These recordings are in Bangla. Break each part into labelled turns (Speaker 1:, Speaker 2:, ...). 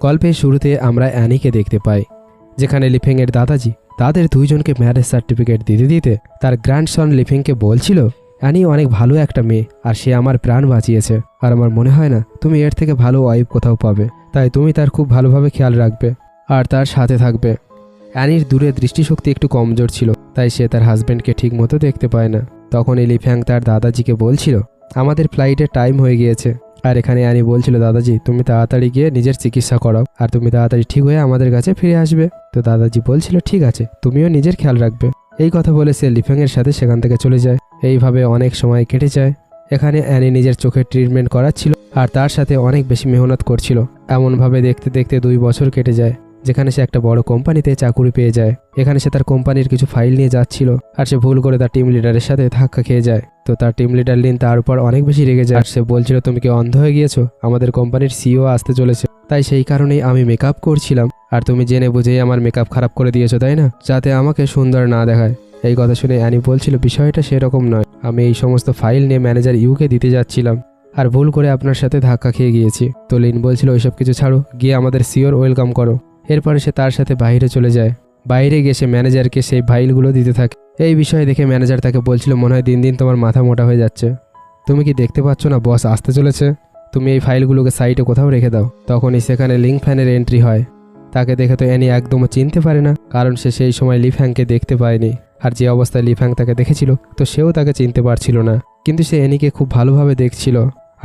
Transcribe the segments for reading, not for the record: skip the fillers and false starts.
Speaker 1: গল্পের শুরুতে আমরা অ্যানিকে দেখতে পাই, যেখানে লিফেংয়ের দাদাজি তাদের দুইজনকে ম্যারেজ সার্টিফিকেট দিতে দিতে তার গ্র্যান্ডসন লিফেংকে বলছিল, অ্যানি অনেক ভালো একটা মেয়ে আর সে আমার প্রাণ বাঁচিয়েছে, আর আমার মনে হয় না তুমি এর থেকে ভালো ওয়াইফ কোথাও পাবে, তাই তুমি তার খুব ভালোভাবে খেয়াল রাখবে আর তার সাথে থাকবে। অ্যানির দূরে দৃষ্টিশক্তি একটু কমজোর ছিল, তাই সে তার হাজব্যান্ডকে ঠিক মতো দেখতে পায় না। তখনই লিফ্যাং তার দাদাজিকে বলছিল, আমাদের ফ্লাইটের টাইম হয়ে গিয়েছে। আর এখানে অ্যানি বলছিল, দাদাজি তুমি তাড়াতাড়ি গিয়ে নিজের চিকিৎসা করাও আর তুমি তাড়াতাড়ি ঠিক হয়ে আমাদের কাছে ফিরে আসবে। তো দাদাজি বলছিল, ঠিক আছে, তুমিও নিজের খেয়াল রাখবে। এই কথা বলে সে লিফ্যাংয়ের সাথে সেখান থেকে চলে যায়। এইভাবে অনেক সময় কেটে যায়। এখানে অ্যানি নিজের চোখের ট্রিটমেন্ট করাচ্ছিল আর তার সাথে অনেক বেশি মেহনত করছিল। এমনভাবে দেখতে দেখতে 2 বছর কেটে যায়, যেখানে সে একটা বড় কোম্পানিতে চাকুরি পেয়ে যায়। এখানে সে তার কোম্পানির কিছু ফাইল নিয়ে যাচ্ছিল আর সে ভুল করে তার টিম লিডারের সাথে ধাক্কা খেয়ে যায়। তো তার টিম লিডার লিন তার উপর অনেক বেশি রেগে যায় আর সে বলছিল, তুমি কি অন্ধ হয়ে গিয়েছো? আমাদের কোম্পানির সিইও আসতে চলেছে, তাই সেই কারণেই আমি মেকআপ করছিলাম আর তুমি জেনে বুঝেই আমার মেকআপ খারাপ করে দিয়েছো, তাই না, যাতে আমাকে সুন্দর না দেখায়। এই কথা শুনে অ্যানি বলছিল, বিষয়টা সেরকম নয়, আমি এই সমস্ত ফাইল নিয়ে ম্যানেজার ইউকে দিতে যাচ্ছিলাম আর ভুল করে আপনার সাথে ধাক্কা খেয়ে গিয়েছি। তো লিন বলছিল, ওইসব কিছু ছাড়ো, গিয়ে আমাদের সিওর ওয়েলকাম করো। এরপরে সে তার সাথে বাইরে চলে যায়। বাইরে গিয়ে সে ম্যানেজারকে সেই ফাইলগুলো দিতে থাকে। এই বিষয়ে দেখে ম্যানেজার তাকে বলছিল, মনে হয় দিন দিন তোমার মাথা মোটা হয়ে যাচ্ছে, তুমি কি দেখতে পাচ্ছ না বস আসতে চলেছে? তুমি এই ফাইলগুলোকে সাইডে কোথাও রেখে দাও। তখনই সেখানে লিংফ্যানের এন্ট্রি হয়। তাকে দেখে তো অ্যানি একদমও চিনতে পারে না, কারণ সে সেই সময় লিফ্যাংকে দেখতে পায়নি। আর যে অবস্থায় লিফ্যাং তাকে দেখেছিল, তো সেও তাকে চিনতে পারছিল না। কিন্তু সে অ্যানিকে খুব ভালোভাবে দেখছিল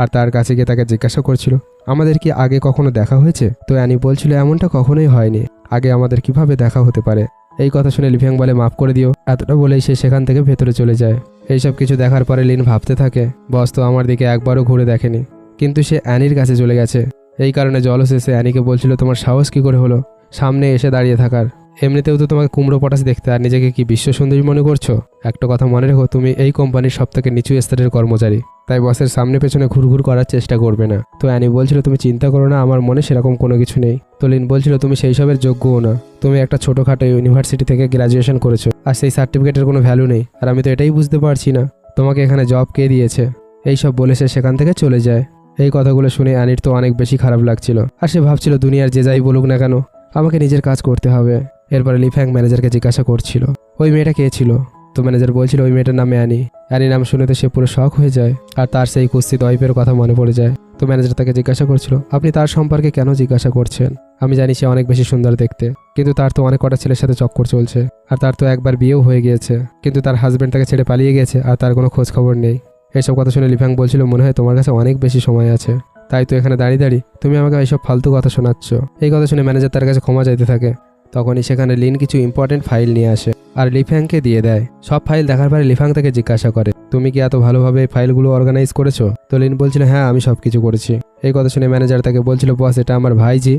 Speaker 1: আর তার কাছে গিয়ে তাকে জিজ্ঞাসা করছিল, আমাদের কি আগে কখনো দেখা হয়েছে? তো অ্যানি বলছিল, এমনটা কখনোই হয়নি, আগে আমাদের কিভাবে দেখা হতে পারে? এই কথা শুনে লিফ্যাং বলে, মাফ করে দিও। এতটা বলেই সে সেখান থেকে ভেতরে চলে যায়। এইসব কিছু দেখার পরে লিন ভাবতে থাকে, বস তো আমার দিকে একবারও ঘুরে দেখেনি, কিন্তু সে অ্যানির কাছে চলে গেছে। এই কারণে জলসে সে অ্যানিকে বলছিল, তোমার সাহস কি করে হলো সামনে এসে দাঁড়িয়ে থাকার? এমনিতেও তো তোমাকে কুমড়ো পটাশ দেখতে, আর নিজেকে কি বিশ্ব সুন্দরী মনে করছো? একটা কথা মনে রেখো, তুমি এই কোম্পানির সবথেকে নিচু স্তরের কর্মচারী, তাই বসের সামনে পেছনে ঘুরঘুর করার চেষ্টা করবে না। তো অ্যানি বলছিল, তুমি চিন্তা করো না, আমার মনে সেরকম কোনো কিছু নেই। তো লিন বলছিল, তুমি সেই সবের যোগ্যও না, তুমি একটা ছোটোখাটো ইউনিভার্সিটি থেকে গ্র্যাজুয়েশন করেছো আর সেই সার্টিফিকেটের কোনো ভ্যালু নেই। আর আমি তো এটাই বুঝতে পারছি না তোমাকে এখানে জব কে দিয়েছে। এইসব বলে সে সেখান থেকে চলে যায়। এই কথাগুলো শুনে অ্যানির তো অনেক বেশি খারাপ লাগছিল আর সে ভাবছিল, দুনিয়ার যে যাই বলুক না কেন, আমাকে নিজের কাজ করতে হবে। এরপরে লিফ্যাং ম্যানেজারকে জিজ্ঞাসা করছিল, ওই মেয়েটা কে ছিল? তো ম্যানেজার বলছিল, ওই মেয়েটার নামে অ্যানি। অ্যানি নাম শুনে তো সে পুরো শক হয়ে যায় আর তার সেই কুৎসিত ওয়াইফের কথা মনে পড়ে যায়। তো ম্যানেজার তাকে জিজ্ঞাসা করছিল, আপনি তার সম্পর্কে কেন জিজ্ঞাসা করছেন? আমি জানি সে অনেক বেশি সুন্দর দেখতে, কিন্তু তার তো অনেক কটা ছেলের সাথে চক্কর চলছে আর তার তো একবার বিয়েও হয়ে গিয়েছে, কিন্তু তার হাজব্যান্ড তাকে ছেড়ে পালিয়ে গেছে আর তার কোনো খোঁজ খবর নেই। এইসব কথা শুনে লিফ্যাং বলছিল, মনে হয় তোমার কাছে অনেক বেশি সময় আছে, তাই তো এখানে দাঁড়িয়ে দাঁড়িয়ে তুমি আমাকে এইসব ফালতু কথা শোনাচ্ছ। এই কথা শুনে ম্যানেজার তার কাছে ক্ষমা চাইতে থাকে। তখনই সেখানে লিন কিছু ইম্পর্টেন্ট ফাইল নিয়ে আসে আর লিফ্যাংকে দিয়ে দেয়। সব ফাইল দেখার পরে লিফ্যাং তাকে জিজ্ঞাসা করে, তুমি কি এত ভালোভাবে এই ফাইলগুলো অর্গানাইজ করেছো? তো লিন বলছিল, হ্যাঁ আমি সব কিছু করেছি। এই কথা শুনে ম্যানেজার তাকে বলছিল, বস এটা আমার ভাইজি,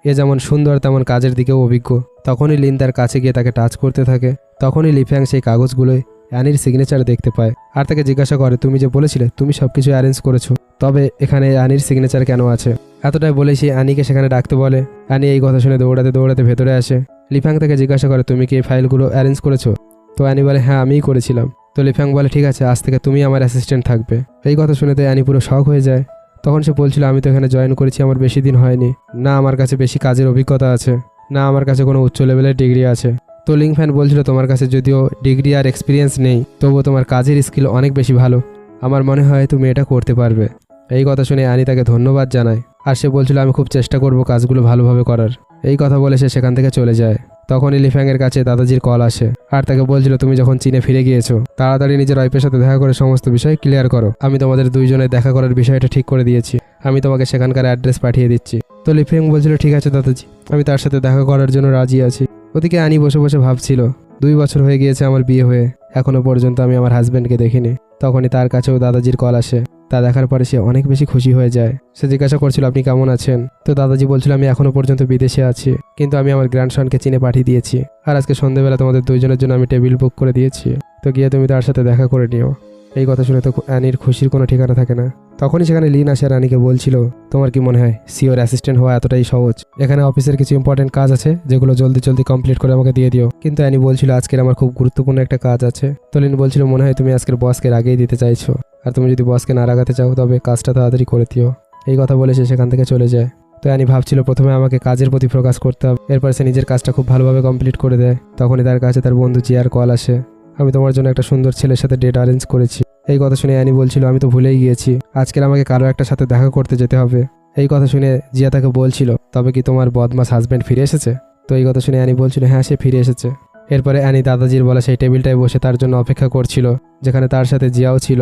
Speaker 1: এ যেমন সুন্দর তেমন কাজের দিকেও অভিজ্ঞ। তখনই লিন তার কাছে গিয়ে তাকে টাচ করতে থাকে। তখনই লিফ্যাং সেই কাগজগুলোয় অ্যানির সিগনেচার দেখতে পায় আর তাকে জিজ্ঞাসা করে, তুমি যে বলেছিলে তুমি সবকিছু অ্যারেঞ্জ করেছো, তবে এখানে অ্যানির সিগনেচার কেন আছে? এতটাই বলে সে অ্যানিকে সেখানে ডাকতে বলে। অ্যানি এই কথা শুনে দৌড়াতে দৌড়াতে ভেতরে আসে। লিফ্যাং তাকে জিজ্ঞাসা করে, তুমি কি এই ফাইলগুলো অ্যারেঞ্জ করেছো? তো অ্যানি বলে, হ্যাঁ আমিই করেছিলাম। তো লিফ্যাং বলে, ঠিক আছে, আজ থেকে তুমি আমার অ্যাসিস্ট্যান্ট থাকবে। এই কথা শুনে তো অ্যানি পুরো শক হয়ে যায়। তখন সে বলছিল, আমি তো এখানে জয়েন করেছি, আমার বেশি দিন হয়নি, না আমার কাছে বেশি কাজের অভিজ্ঞতা আছে, না আমার কাছে কোনো উচ্চ লেভেলের ডিগ্রি আছে। তো লিংফ্যান বলছিল, তোমার কাছে যদিও ডিগ্রি আর এক্সপিরিয়েন্স নেই, তবুও তোমার কাজের স্কিল অনেক বেশি ভালো, আমার মনে হয় তুমি এটা করতে পারবে। এই কথা শুনে অ্যানি তাকে ধন্যবাদ জানায় আর সে বলছিল, আমি খুব চেষ্টা করব কাজগুলো ভালোভাবে করার। এই কথা বলে সে সেখান থেকে চলে যায়। তখনই লিফ্যাংয়ের কাছে দাদাজির কল আসে আর তাকে বলছিল, তুমি যখন চীনে ফিরে গিয়েছো, তাড়াতাড়ি নিজের ওয়াইফের সাথে দেখা করে সমস্ত বিষয় ক্লিয়ার করো। আমি তোমাদের দুইজনের দেখা করার বিষয়টা ঠিক করে দিয়েছি, আমি তোমাকে সেখানকার অ্যাড্রেস পাঠিয়ে দিচ্ছি। তো লিফ্যাং বলছিল, ঠিক আছে দাদাজি, আমি তার সাথে দেখা করার জন্য রাজি আছি। ওদিকে অ্যানি বসে বসে ভাবছিল, 2 বছর হয়ে গিয়েছে আমার বিয়ে হয়ে, এখনো পর্যন্ত আমি আমার হাজব্যান্ডকে দেখিনি। তখনই তার কাছেও দাদাজির কল আসে। তা দেখার পরে সে অনেক বেশি খুশি হয়ে যায়। সে জিজ্ঞাসা করছিল, আপনি কেমন আছেন? তো দাদাজি বলছিল, আমি এখনো পর্যন্ত বিদেশে আছি, কিন্তু আমি আমার গ্র্যান্ডসনকে চীনে পাঠিয়ে দিয়েছি আর আজকে সন্ধ্যেবেলা তোমাদের দুইজনের জন্য আমি টেবিল বুক করে দিয়েছি, তো গিয়ে তুমি তার সাথে দেখা করে নিও। এই কথা শুনে তো অ্যানির খুশির কোনো ঠিকানা থাকে না। তখনই সেখানে লিন আসে আর অ্যানিকে বলছিল, তোমার কি মনে হয় সিওর অ্যাসিস্ট্যান্ট হওয়া এতটাই সহজ? এখানে অফিসের কিছু ইম্পর্টেন্ট কাজ আছে, যেগুলো জলদি জলদি কমপ্লিট করে আমাকে দিয়ে দিও। কিন্তু অ্যানি বলছিল, আজকের আমার খুব গুরুত্বপূর্ণ একটা কাজ আছে। তো লিন বলছিল, মনে হয় তুমি আজকের বসকে আগেই দিতে চাইছো, আর তুমি যদি বসকে না রাগাতে চাও তবে কাজটা তাড়াতাড়ি করে দিও। এই কথা বলে সে সেখান থেকে চলে যায়। তো অ্যানি ভাবছিল প্রথমে আমাকে কাজের প্রতি ফোকাস করতে হবে, এরপর সে নিজের কাজটা খুব ভালোভাবে কমপ্লিট করে দেয়। তখনই তার কাছে তার বন্ধু জিয়ার কল আসে। আমি তোমার জন্য একটা সুন্দর ছেলের সাথে ডেট অ্যারেঞ্জ করেছি। এই কথা শুনে অ্যানি বলছিল আমি তো ভুলেই গিয়েছি, আজকের আমাকে কারো একটা সাথে দেখা করতে যেতে হবে। এই কথা শুনে জিয়া তাকে বলছিল তবে কি তোমার বদমাস হাজব্যান্ড ফিরে এসেছে? তো এই কথা শুনে অ্যানি বলছিল হ্যাঁ সে ফিরে এসেছে। এরপরে অ্যানি দাদাজির বলা সেই টেবিলটায় বসে তার জন্য অপেক্ষা করছিল, যেখানে তার সাথে জিয়াও ছিল।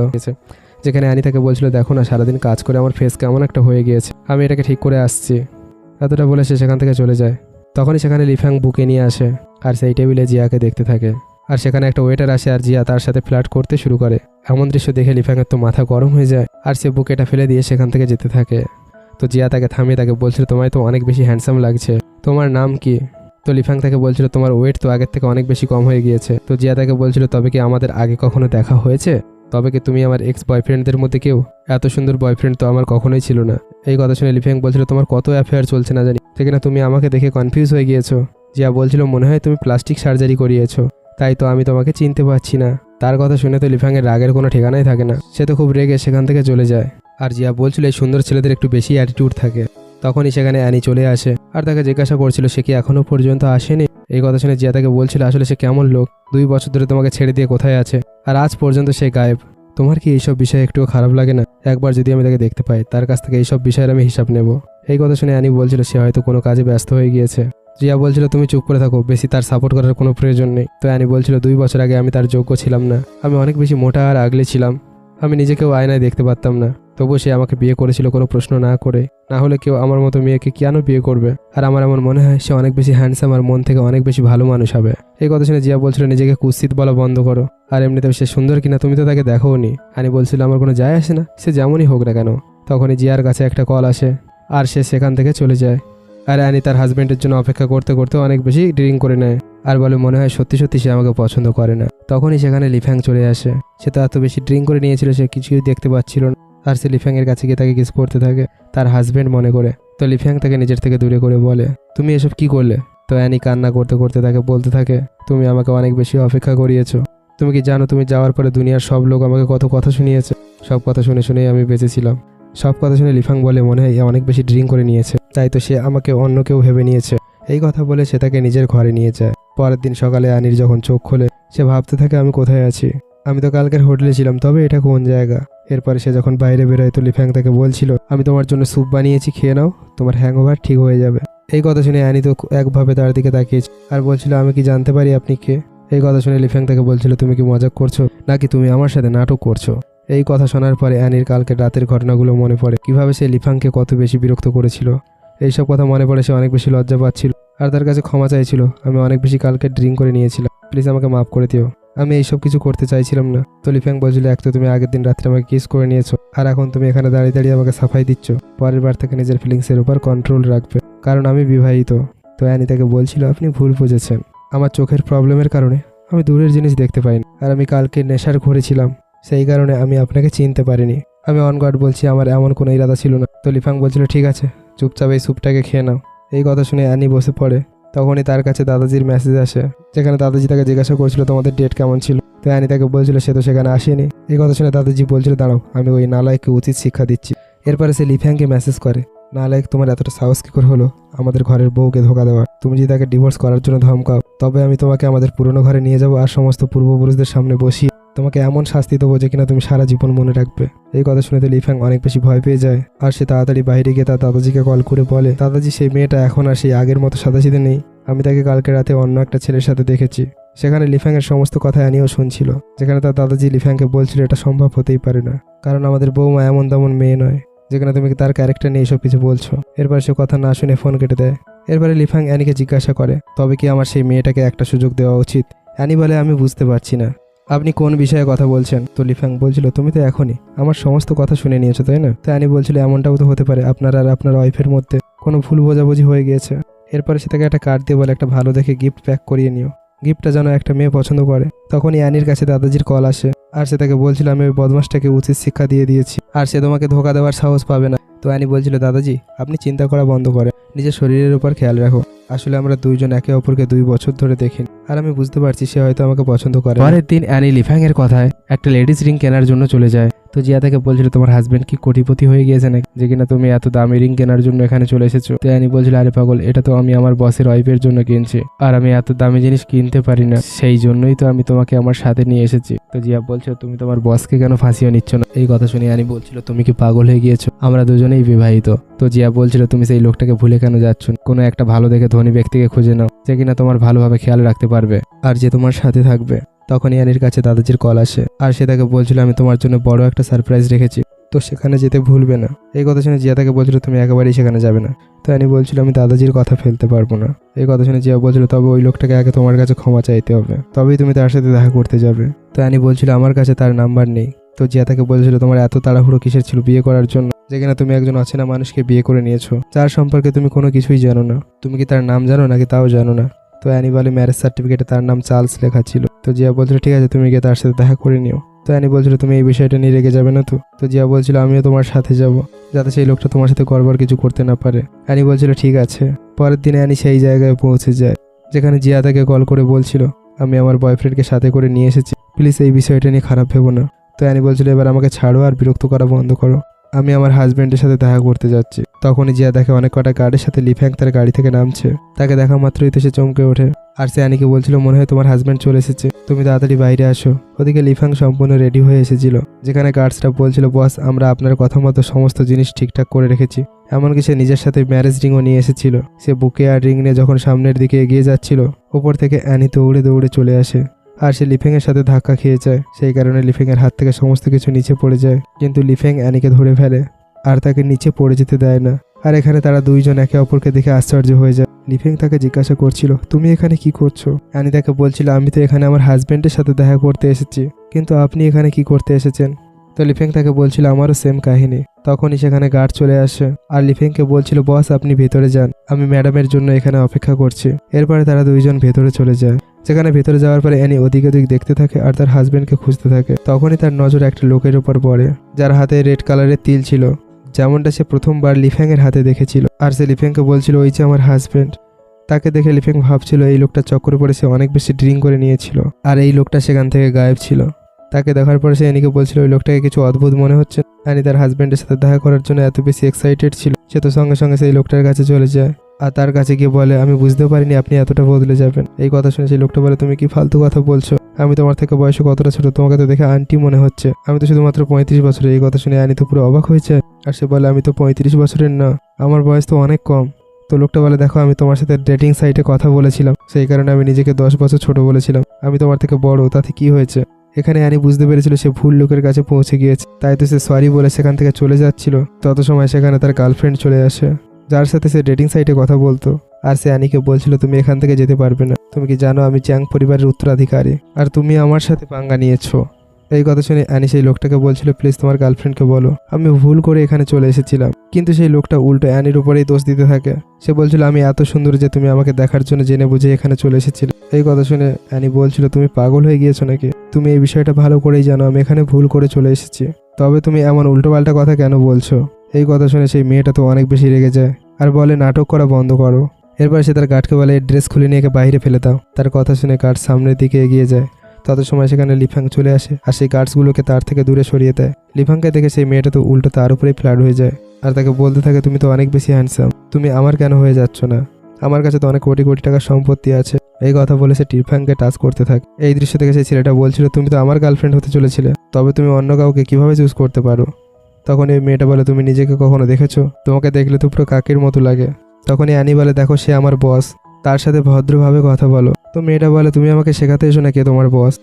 Speaker 1: যেখানে অ্যানি তাকে বলছিল দেখো না সারাদিন কাজ করে আমার ফেস কেমন একটা হয়ে গিয়েছে, আমি এটাকে ঠিক করে আসছি। এতটা বলে সে সেখান থেকে চলে যায়। তখনই সেখানে লিফ্যাং বুকে নিয়ে আসে আর সেই টেবিলে জিয়াকে দেখতে থাকে। আর সেখানে একটা ওয়েটার আসে আর জিয়া তার সাথে ফ্লার্ট করতে শুরু করে। এমন দৃশ্য দেখে লিফ্যাংয়ের তো মাথা গরম হয়ে যায় আর সে বুকেটা ফেলে দিয়ে সেখান থেকে যেতে থাকে। তো জিয়া তাকে থামিয়ে তাকে বলছিল তোমায় তো অনেক বেশি হ্যান্ডসাম লাগছে, তোমার নাম কি? তো লিফ্যাং তাকে বলছিল তোমার ওয়েট তো আগের থেকে অনেক বেশি কম হয়ে গিয়েছে। তো জিয়া তাকে বলছিল তবে কি আমাদের আগে কখনো দেখা হয়েছে? তবে কি তুমি আমার এক্স বয়ফ্রেন্ডদের মধ্যে কেউ? এত সুন্দর বয়ফ্রেন্ড তো আমার কখনোই ছিল না। এই কথা শুনে লিফ্যাং বলছিল তোমার কত অ্যাফেয়ার চলছে না জানি, ঠিক না তুমি আমাকে দেখে কনফিউজ হয়ে গিয়েছো। জিয়া বলছিল মনে হয় তুমি প্লাস্টিক সার্জারি করিয়েছো, তাই তো আমি তোমাকে চিনতে পারছি না। তার কথা শুনে তো লিফ্যাংয়ের রাগের কোনো ঠিকানাই থাকে না, সে তো খুব রেগে সেখান থেকে চলে যায়। আর জিয়া বলছিল এই সুন্দর ছেলেদের একটু বেশি অ্যাটিটিউড থাকে। তখনই সেখানে অ্যানি চলে আসে আর তাকে জিজ্ঞাসা করছিল সে কি এখনো পর্যন্ত আসেনি। এই কথা শুনে জিয়া তাকে বলছিল আসলে সে কেমন লোক, 2 বছর ধরে তোমাকে ছেড়ে দিয়ে কোথায় আছে আর আজ পর্যন্ত সে গায়েব। তোমার কি এইসব বিষয়ে একটুও খারাপ লাগে না? একবার যদি আমি তাকে দেখতে পাই তার কাছ থেকে এইসব বিষয়ের আমি হিসাব নেব। এই কথা শুনে অ্যানি বলছিল সে হয়তো কোনো কাজে ব্যস্ত হয়ে গিয়েছে। জিয়া বলছিল তুমি চুপ করে থাকো, বেশি তার সাপোর্ট করার কোনো প্রয়োজন নেই। তো অ্যানি বলছিল 2 বছর আগে আমি তার যোগ্য ছিলাম না, আমি অনেক বেশি মোটা আর আগলে ছিলাম, আমি নিজেকেও আয়নায় দেখতে পারতাম না। তবুও সে আমাকে বিয়ে করেছিল কোনো প্রশ্ন না করে, না হলে কেউ আমার মতো মেয়েকে কেন বিয়ে করবে? আর আমার এমন মনে হয় সে অনেক বেশি হ্যান্ডসাম আর মন থেকে অনেক বেশি ভালো মানুষ হবে। এই কথা শুনে জিয়া বলছিল নিজেকে কুৎসিত বলা বন্ধ করো, আর এমনিতেও সে সুন্দর কিনা তুমি তো তাকে দেখোনি। অ্যানি বলছিল আমার কোনো যায় আসে না, সে যেমনই হোক না কেন। তখনই জিয়ার কাছে একটা কল আসে আর সে সেখান থেকে চলে যায়। আর অ্যানি তার হাজব্যান্ডের জন্য অপেক্ষা করতে করতে অনেক বেশি ড্রিঙ্ক করে নেয় আর বলে মনে হয় সত্যি সত্যি সে আমাকে পছন্দ করে না। তখনই সেখানে লিফ্যাং চলে আসে, সে তো এত বেশি ড্রিঙ্ক করে নিয়েছিল সে কিছুই দেখতে পাচ্ছিল না। আর সে লিফ্যাংয়ের কাছে গিয়ে তাকে কিস করতে থাকে তার হাজব্যান্ড মনে করে। তো লিফ্যাং তাকে নিজের থেকে দূরে করে বলে তুমি এসব কি করলে? তো অ্যানি কান্না করতে করতে তাকে বলতে থাকে তুমি আমাকে অনেক বেশি অপেক্ষা করিয়েছো, তুমি কি জানো তুমি যাওয়ার পরে দুনিয়ার সব লোক আমাকে কত কথা শুনিয়েছে, সব কথা শুনে শুনেই আমি বেঁচেছিলাম। সব কথা শুনে লিফ্যাং বলে মনে হয় অনেক বেশি ড্রিঙ্ক করে নিয়েছে, তাই তো সে আমাকে অন্য কেউ ভেবে নিয়েছে। এই কথা বলে সে তাকে নিজের ঘরে নিয়ে যায়। পরের দিন সকালে অ্যানির যখন চোখ খোলে সে ভাবতে থাকে আমি কোথায় আছি, আমি তো কালকের হোটেলে ছিলাম, তবে এটা কোন জায়গা? এরপরে সে যখন বাইরে বেরোয় তো লিফ্যাং তাকে বলছিল আমি তোমার জন্য স্যুপ বানিয়েছি, খেয়ে নাও, তোমার হ্যাংওভার ঠিক হয়ে যাবে। এই কথা শুনে অ্যানি তো একভাবে তার দিকে তাকিয়েছে আর বলছিল আমি কি জানতে পারি আপনি কে? এই কথা শুনে লিফ্যাং তাকে বলছিল তুমি কি মজাক করছো নাকি তুমি আমার সাথে নাটক করছো? এই কথা শোনার পরে অ্যানির কালকের রাতের ঘটনাগুলো মনে পড়ে, কিভাবে সে লিফ্যাংকে কত বেশি বিরক্ত করেছিল। এইসব কথা মনে পড়ে সে অনেক বেশি লজ্জা পাচ্ছিল আর তার কাছে ক্ষমা চাইছিল আমি অনেক বেশি কালকে ড্রিঙ্ক করে নিয়েছিলাম, প্লিজ আমাকে মাফ করে দিও, আমি এইসব কিছু করতে চাইছিলাম না। তো লিফ্যাং বলছিল এক তো তুমি আগের দিন রাত্রে আমাকে কিস করে নিয়েছো আর এখন তুমি এখানে দাঁড়িয়ে দাঁড়িয়ে আমাকে সাফাই দিচ্ছ। পরের বার থেকে নিজের ফিলিংসের উপর কন্ট্রোল রাখবে, কারণ আমি বিবাহিত। তো অ্যানি তাকে বলছিল আপনি ভুল বুঝেছেন, আমার চোখের প্রবলেমের কারণে আমি দূরের জিনিস দেখতে পাইনি আর আমি কালকে নেশার ঘরে ছিলাম, সেই কারণে আমি আপনাকে চিনতে পারিনি, আমি অন গার্ড বলছি আমার এমন কোনো ইরাদা ছিল না। তো লিফ্যাং বলছিল ঠিক আছে চুপচাপ এই স্যুপটাকে খেয়ে নাও। এই কথা শুনে অ্যানি বসে পড়ে। তখনই তার কাছে দাদাজির মেসেজ আসে, যেখানে দাদাজি তাকে জিজ্ঞাসা করছিল তোমাদের ডেট কেমন ছিল। তো অ্যানি তাকে বলছিল সে তো সেখানে আসেনি। এই কথা শুনে দাদাজি বলছিল দাঁড়াও আমি ওই নালায়ককে উচিত শিক্ষা দিচ্ছি। এরপরে সে লিফ্যাংকে মেসেজ করে নালায়ক তোমার এতটা সাহস কি করে হলো আমাদের ঘরের বউকে ধোকা দেওয়ার, তুমি যদি তাকে ডিভোর্স করার জন্য ধমকাও তবে আমি তোমাকে আমাদের পুরনো ঘরে নিয়ে যাবো আর সমস্ত পূর্বপুরুষদের সামনে বসিয়ে তোমাকে এমন শাস্তি দেবো যে কিনা তুমি সারা জীবন মনে রাখবে। এই কথা শুনে তো লিফ্যাং অনেক বেশি ভয় পেয়ে যায় আর সে তাড়াতাড়ি বাইরে গিয়ে তার দাদাজিকে কল করে বলে দাদাজি সেই মেয়েটা এখন আর সেই আগের মতো সাদাসিধে নেই, আমি তাকে কালকে রাতে অন্য একটা ছেলের সাথে দেখেছি। সেখানে লিফ্যাংয়ের সমস্ত কথা অ্যানিও শুনছিল, যেখানে তার দাদাজি লিফ্যাংকে বলছিল এটা সম্ভব হতেই পারে না, কারণ আমাদের বৌমা এমন তেমন মেয়ে নয়, যেখানে তুমি তার ক্যারেক্টার নিয়ে এসব কিছু বলছো। এরপর সে কথা না শুনে ফোন কেটে দেয়। এরপরে লিফ্যাং অ্যানিকে জিজ্ঞাসা করে তবে কি আমার সেই মেয়েটাকে একটা সুযোগ দেওয়া উচিত? অ্যানি বলে আমি বুঝতে পারছি না আপনি কোন বিষয়ে কথা বলছেন। তো লিফ্যাং বলছিল তুমি তো এখনই আমার সমস্ত কথা শুনে নিয়েছো তাই না? তো অ্যানি বলছিল এমনটাও তো হতে পারে আপনার আর আপনার ওয়াইফের মধ্যে কোনো ভুল বোঝাবুঝি হয়ে গিয়েছে। এরপরে সে তাকে একটা কার্ড দিয়ে বলে একটা ভালো দেখে গিফট প্যাক করিয়ে নিও, গিফটটা যেন একটা মেয়ে পছন্দ করে। তখনই অ্যানির কাছে দাদাজির কল আসে আর সে তাকে বলছিল আমি ওই বদমাসটাকে উচিত শিক্ষা দিয়ে দিয়েছি আর সে তোমাকে ধোকা দেওয়ার সাহস পাবে না। তো অ্যানি বলছিল, দাদাজি আপনি চিন্তা করা বন্ধ করেন, নিজের শরীরের উপর খেয়াল রাখো। আসলে আমরা দুইজন একে অপরকে 2 বছর ধরে দেখিনি, আর আমি বুঝতে পারছি সে হয়তো আমাকে পছন্দ করে। পরের দিন অ্যানি লিফ্যাং এর কথায় একটা লেডিস রিং কেনার জন্য চলে যায়। তো জিয়া তাকে বলছিল, তোমার হাজবেন্ড কি কোটিপতি হয়ে গিয়েছে নাকি, যে কিনা তুমি এত দামি রিং কেনার জন্য এখানে চলে এসেছো? তো অ্যানি বলছিল, আরে পাগল, এটা তো আমি আমার বসের ওয়াইফের জন্য কিনছি, আর আমি এত দামি জিনিস কিনতে পারি না, সেই জন্যই তো আমি তোমাকে আমার সাথে নিয়ে এসেছি। তো জিয়া বলছে, তুমি তোমার বসকে কেন ফাঁসিয়ে নিচ্ছ না? এই কথা শুনে অ্যানি বলছিল, তুমি কি পাগল হয়ে গিয়েছো? আমরা দুজনেই বিবাহিত। তো জিয়া বলছিল, তুমি সেই লোকটাকে ভুলে কেন যাচ্ছ? কোনো একটা ভালো দেখে ধনী ব্যক্তিকে খুঁজে নাও, যে কিনা তোমার ভালোভাবে খেয়াল রাখতে পারবে আর যে তোমার সাথে থাকবে। তখনই অ্যানির কাছে দাদাজির কল আসে, আর সে তাকে বলছিল, আমি তোমার জন্য বড় একটা সারপ্রাইজ রেখেছি, তো সেখানে যেতে ভুলবে না। এই কথা শুনে জিয়া তাকে বলছিল, তুমি একেবারেই সেখানে যাবে না। তো অ্যানি বলছিল, আমি দাদাজির কথা ফেলতে পারবো না। এই কথা শুনে জিয়া বলছিল, তবে ওই লোকটাকে আগে তোমার কাছে ক্ষমা চাইতে হবে, তবেই তুমি তার সাথে দেখা করতে যাবে। তো অ্যানি বলছিল, আমার কাছে তার নাম্বার নেই। তো জিয়া তাকে বলছিল, তোমার এত তাড়াহুড়ো কিসের ছিল বিয়ে করার জন্য, যেখানে তুমি একজন অচেনা মানুষকে বিয়ে করে নিয়েছো, যার সম্পর্কে তুমি কোনো কিছুই জানো না? তুমি কি তার নাম জানো নাকি তাও জানো না? তো অ্যানি বলে, ম্যারেজ সার্টিফিকেটে তার নাম চার্লস লেখা ছিল। তো জিয়া বলছিল, ঠিক আছে, তুমি গিয়ে তার সাথে দেখা করে নিও। তো অ্যানি বলছিল, তুমি এই বিষয়টা নিয়ে রেগে যাবে না তো? তো জিয়া বলছিল, আমিও তোমার সাথে যাব, যাতে সেই লোকটা তোমার সাথে গড়বড় কিছু করতে না পারে। অ্যানি বলছিল, ঠিক আছে। পরের দিন অ্যানি সেই জায়গায় পৌঁছে যায় যেখানে জিয়া তাকে কল করে বলছিল, আমি আমার বয়ফ্রেন্ডকে সাথে করে নিয়ে এসেছি, প্লিজ এই বিষয়টা নিয়ে খারাপ ভেবো না। তো অ্যানি বলছিল, এবার আমাকে ছাড়ো আর বিরক্ত করা বন্ধ করো, আমি আমার হাজব্যান্ডের সাথে দেখা করতে যাচ্ছি। তখনই জিয়া দেখে অনেক কটা গার্ডের সাথে লিফ্যাং তার গাড়ি থেকে নামছে। তাকে দেখা মাত্রই তো সে চমকে ওঠে, আর সে অ্যানিকে বলছিল, মনে হয় তোমার হাজব্যান্ড চলে এসেছে, তুমি তাড়াতাড়ি বাইরে আসো। ওদিকে লিফ্যাং সম্পূর্ণ রেডি হয়ে এসেছিল, যেখানে গার্ডসরা বলছিল, বস আমরা আপনার কথা মতো সমস্ত জিনিস ঠিকঠাক করে রেখেছি। এমনকি সে নিজের সাথে ম্যারেজ রিংও নিয়ে এসেছিল। সে বুকে আর রিং নিয়ে যখন সামনের দিকে এগিয়ে যাচ্ছিল, উপর থেকে অ্যানি দৌড়ে দৌড়ে চলে আসে, আর সে লিফ্যাং এর সাথে ধাক্কা খেয়ে যায়। সেই কারণে লিফ্যাং এর হাত থেকে সমস্ত কিছু নিচে পড়ে যায়, কিন্তু লিফ্যাং অ্যানিকে ধরে ফেলে আর তাকে নিচে পড়ে যেতে দেয় না। আর এখানে তারা দুইজন একে অপরকে দেখে আশ্চর্য হয়ে যায়। লিফ্যাং তাকে জিজ্ঞাসা করছিল, তুমি এখানে কি করছো? অ্যানি তাকে বলছিল, আমি তো এখানে আমার হাজব্যান্ডের সাথে দেখা করতে এসেছি, কিন্তু আপনি এখানে কি করতে এসেছেন? তো লিফ্যাং তাকে বলছিল, আমারও সেম কাহিনী। তখনই সেখানে গার্ড চলে আসে, আর লিফ্যাংকে বলছিল, বস আপনি ভেতরে যান, আমি ম্যাডামের জন্য এখানে অপেক্ষা করছি। এরপরে তারা দুইজন ভেতরে চলে যায়, যেখানে ভেতরে যাওয়ার পরে অ্যানি ওদিক ওদিক দেখতে থাকে আর তার হাজব্যান্ডকে খুঁজতে থাকে। তখনই তার নজর একটা লোকের উপর পড়ে, যার হাতে রেড কালারের তিল ছিল, যেমনটা সে প্রথমবার লিফ্যাং এর হাতে দেখেছিল। আর সে লিফ্যাংকে বলছিল, ওই যে আমার হাজব্যান্ড। তাকে দেখে লিফ্যাং ভাবছিল, এই লোকটা চক্করে পড়ে সে অনেক বেশি ড্রিঙ্ক করে নিয়েছিল, আর এই লোকটা সেখান থেকে গায়েব ছিল। তাকে দেখার পরে সে অ্যানিকে বলছিল, ওই লোকটাকে কিছু অদ্ভুত মনে হচ্ছে। অ্যানি তার হাজব্যান্ডের সাথে দেখা করার জন্য এত বেশি এক্সাইটেড ছিল, সে তো সঙ্গে সঙ্গে সেই লোকটার কাছে চলে যায়, আর তার কাছে গিয়ে বলে, আমি বুঝতে পারিনি আপনি এতটা বদলে যাবেন। এই কথা শুনে সেই লোকটা বলে, তুমি কি ফালতু কথা বলছো? আমি তোমার থেকে বয়সে কতটা ছোট, তোমাকে তো দেখে আন্টি মনে হচ্ছে, আমি তো শুধুমাত্র 35 বছরের। এই কথা শুনে অ্যানি তো পুরো অবাক হয়ে যায়, আর সে বলে, আমি তো 35 বছরের না, আমার বয়স তো অনেক কম। তো লোকটা বলে, দেখো আমি তোমার সাথে ডেটিং সাইটে কথা বলেছিলাম, সেই কারণে আমি নিজেকে 10 বছর ছোট বলেছিলাম, আমি তোমার থেকে বড়, তাতে কি হয়েছে? এখানে অ্যানি বুঝতে পেরেছিল সে ভুল লোকের কাছে পৌঁছে গিয়েছে, তাই তো সে সরি বলে সেখান থেকে চলে যাচ্ছিল। তত সময় সেখানে তার গার্লফ্রেন্ড চলে আসে, যার সাথে সে ডেটিং সাইটে কথা বলতো। আর সে অ্যানিকে বলছিল, তুমি এখান থেকে যেতে পারবে না, তুমি কি জানো আমি চ্যাং পরিবারের উত্তরাধিকারী, আর তুমি আমার সাথে পাঙ্গা নিয়েছো। এই কথা শুনে অ্যানি সেই লোকটাকে বলছিল, প্লিজ তোমার গার্লফ্রেন্ডকে বলো আমি ভুল করে এখানে চলে এসেছিলাম। কিন্তু সেই লোকটা উল্টো অ্যানির উপরেই দোষ দিতে থাকে। সে বলছিল, আমি এত সুন্দর যে তুমি আমাকে দেখার জন্য জেনে বুঝে এখানে চলে এসেছিলে। এই কথা শুনে অ্যানি বলছিল, তুমি পাগল হয়ে গিয়েছো নাকি? তুমি এই বিষয়টা ভালো করেই জানো আমি এখানে ভুল করে চলে এসেছি, তবে তুমি এমন উল্টোপাল্টা কথা কেন বলছো? এই কথা শুনে সেই মেয়েটা তো অনেক বেশি রেগে যায়, আর বলে, নাটক করা বন্ধ করো। এরপর সে তার গার্ডকে বলে, এই ড্রেস খুলে নিয়ে একে বাইরে ফেলে দাও। তার কথা শুনে গার্ড সামনের দিকে এগিয়ে যায়। তত সময় সেখানে লিফ্যাং চলে আসে, আর সেই গার্ডসগুলোকে তার থেকে দূরে সরিয়ে দেয়। লিফ্যাংকে দেখে সেই মেয়েটা তো উল্টো তার উপরেই ফ্ল্যাট হয়ে যায়, আর তাকে বলতে থাকে, তুমি তো অনেক বেশি হ্যান্ডসাম, তুমি আমার কেন হয়ে যাচ্ছ না? আমার কাছে তো অনেক কোটি কোটি টাকার সম্পত্তি আছে। এই কথা বলে সে লিফ্যাংকে টাচ করতে থাকে। এই দৃশ্য থেকে সেই ছেলেটা বলছিল, তুমি তো আমার গার্লফ্রেন্ড হতে চলেছিলে, তবে তুমি অন্য কাউকে কিভাবে চুজ করতে পারো? তখন এই মেয়েটা বলে, তুমি নিজেকে কখনো দেখেছো? তোমাকে দেখলে তো পুরো কাকের মতো লাগে। তখনই অ্যানি বলে, দেখো সে আমার বস, তার সাথে ভদ্রভাবে কথা বলো। তো মেয়েটা বলে, তুমি আমাকে শেখাতে এসো না কে তোমার বস।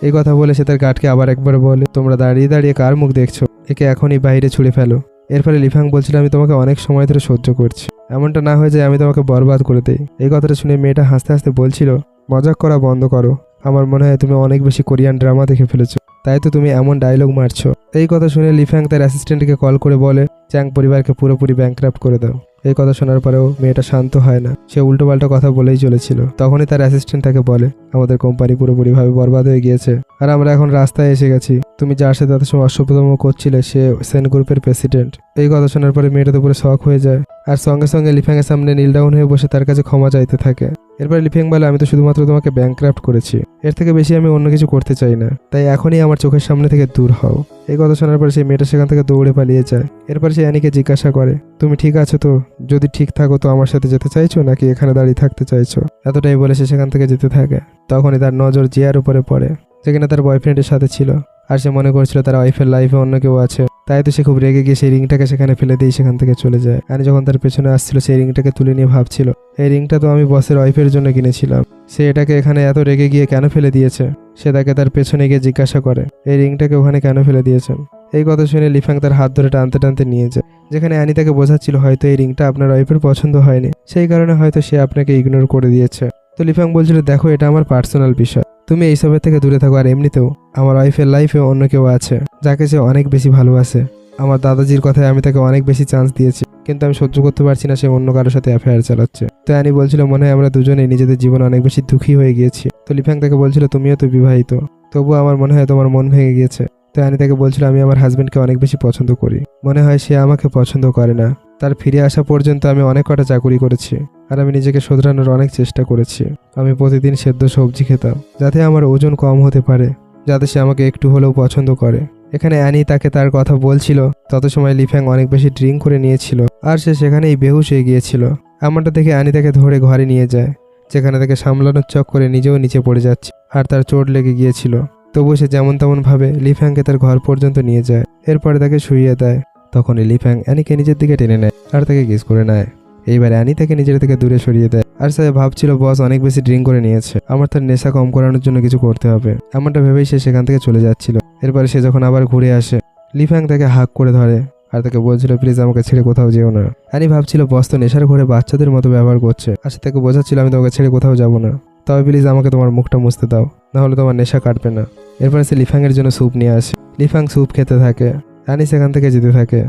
Speaker 1: এই কথা বলে সে তার গার্ডকে আবার একবার বলে, তোমরা দাঁড়িয়ে দাঁড়িয়ে কার মুখ দেখছো, একে এখনই বাইরে ছুড়ে ফেলো। এরপরে লিফ্যাং বলছিল, আমি তোমাকে অনেক সময় ধরে সহ্য করছি, এমনটা না হয়ে যায় আমি তোমাকে বরবাদ করে দেই। এই কথাটা শুনে মেয়েটা হাসতে হাসতে বলছিল, মজাক করা বন্ধ করো, আমার মনে হয় তুমি অনেক বেশি কোরিয়ান ড্রামা দেখে ফেলেছো, তাই তো তুমি এমন ডায়লগ মারছো। এই কথা শুনে লিফ্যাং তার অ্যাসিস্ট্যান্টকে কল করে বলে, চ্যাং পরিবারকে পুরোপুরি ব্যাংক্রাফট করে দাও। এই কথা শোনার পরেও মেয়েটা শান্ত হয় না, সে উল্টোপাল্টা কথা বলেই চলেছিল। তখনই তার অ্যাসিস্ট্যান্ট তাকে বলে, আমাদের কোম্পানি পুরোপুরিভাবে বরবাদ হয়ে গিয়েছে আর আমরা এখন রাস্তায় এসে গেছি। তুমি যার সাথে এত সময় অসভ্যতম করছিলে সে সেন গ্রুপের প্রেসিডেন্ট। এই কথা শোনার পরে মেয়েটা তো পুরো শক হয়ে যায় আর সঙ্গে সঙ্গে লিফ্যাং এর সামনে নীল ডাউন হয়ে বসে তার কাছে ক্ষমা চাইতে থাকে। এরপরে লিফ্যাং বলে, আমি তো শুধুমাত্র তোমাকে ব্যাংক্রাফট করেছি, এর থেকে বেশি আমি অন্য কিছু করতে চাই না, তাই এখনই আমার চোখের সামনে থেকে দূর হও। এই কথা শোনার পরে সেই মেয়েটা সেখান থেকে দৌড়ে পালিয়ে যায়। এরপর সে অ্যানিকে জিজ্ঞাসা করে, তুমি ঠিক আছো তো? যদি ঠিক থাকো তো আমার সাথে যেতে চাইছো নাকি এখানে দাঁড়িয়ে থাকতে চাইছো? এতটাই বলে সে সেখান থেকে যেতে থাকে। তখনই তার নজর জিয়ার উপরে পড়ে, যেখানে তার বয়ফ্রেন্ডের সাথে ছিল আর সে মনে করছিল তার ওয়াইফের লাইফে অন্য কেউ আছে। তাই তো সে খুব রেগে গিয়ে সেই রিংটাকে সেখানে ফেলে দিয়ে সেখান থেকে চলে যায়। অ্যানি যখন তার পেছনে আসছিল সেই রিংটাকে তুলে নিয়ে ভাবছিল, এই রিংটা তো আমি বসের ওয়াইফের জন্য কিনেছিলাম, সে এটাকে এখানে এত রেগে গিয়ে কেন ফেলে দিয়েছে? সে তাকে তার পেছনে গিয়ে জিজ্ঞাসা করে, এই রিংটাকে ওখানে কেন ফেলে দিয়েছেন? এই কথা শুনে লিফ্যাং তার হাত ধরে টানতে টানতে নিয়ে যায়, যেখানে অ্যানি তাকে বোঝাচ্ছিল হয়তো এই রিংটা আপনার ওয়াইফের পছন্দ হয়নি, সেই কারণে হয়তো সে আপনাকে ইগনোর করে দিয়েছে। তো লিফ্যাং বলছিল, দেখো এটা আমার পার্সোনাল বিষয়, তুমি এইসবের থেকে দূরে থাকো। আর এমনিতেও আমার ওয়াইফের লাইফে অন্য কেউ আছে যাকে সে অনেক বেশি ভালোবাসে। আমার দাদাজির কথায় আমি তাকে অনেক বেশি চান্স দিয়েছি, কিন্তু আমি সহ্য করতে পারছি না সে অন্য কারোর সাথে অ্যাফেয়ার চালাচ্ছে। তো অ্যানি বলছিল, মনে হয় আমরা দুজনেই নিজেদের জীবনে অনেক বেশি দুঃখী হয়ে গিয়েছি। তো লিফ্যাং তাকে বলছিল, তুমিও তো বিবাহিত, তবুও আমার মনে হয় তোমার মন ভেঙে গিয়েছে। তো অ্যানি তাকে বলছিল, আমি আমার হাজবেন্ডকে অনেক বেশি পছন্দ করি, মনে হয় সে আমাকে পছন্দ করে না। তার ফিরে আসা পর্যন্ত আমি অনেক কটা চাকুরি করেছি আর আমি নিজেকে শোধরানোর অনেক চেষ্টা করেছি। আমি প্রতিদিন সেদ্ধ সবজি খেতাম যাতে আমার ওজন কম হতে পারে, যাতে সে আমাকে একটু হলেও পছন্দ করে। এখানে অ্যানি তাকে তার কথা বলছিল, তত সময় লিফ্যাং অনেক বেশি ড্রিঙ্ক করে নিয়েছিল আর সে সেখানেই বেহুশ হয়ে গিয়েছিল। এমনটা দেখে অ্যানি তাকে ধরে ঘরে নিয়ে যায়, যেখানে তাকে সামলানোর চক্করে নিজেও নিচে পড়ে যাচ্ছে আর তার চোট লেগে গিয়েছিল। তবুও সে যেমন তেমন ভাবে লিফ্যাংকে তার ঘর পর্যন্ত নিয়ে যায়, এরপরে তাকে শুইয়ে দেয়। তখনই লিফ্যাং অ্যানিকে নিজের দিকে টেনে নেয় আর তাকে কিস করে নেয়। এইবার অ্যানি তাকে নিজের থেকে দূরে সরিয়ে দেয় আর সে ভাবছিল বস অনেক বেশি ড্রিঙ্ক করে নিয়েছে, আমার তার নেশা কম করানোর জন্য কিছু করতে হবে। এমনটা ভেবেই সে সেখান থেকে চলে যাচ্ছিল। এরপরে সে যখন আবার ঘুরে আসে, লিফ্যাং তাকে হাক করে ধরে আর তাকে বলছিল, প্লিজ আমাকে ছেড়ে কোথাও যেও না। অ্যানি ভাবছিল বস তো নেশার ঘরে বাচ্চাদের মতো ব্যবহার করছে, আর সে তাকে বোঝাচ্ছিল, আমি তোমাকে ছেড়ে কোথাও যাবো না, তবে প্লিজ আমাকে তোমার মুখটা মুছতে দাও, নাহলে তোমার নেশা কাটবে না। এরপরে সে লিফ্যাংয়ের জন্য স্যুপ নিয়ে আসে। লিফ্যাং স্যুপ খেতে থাকে, অ্যানি সেখান থেকে যেতে থাকে।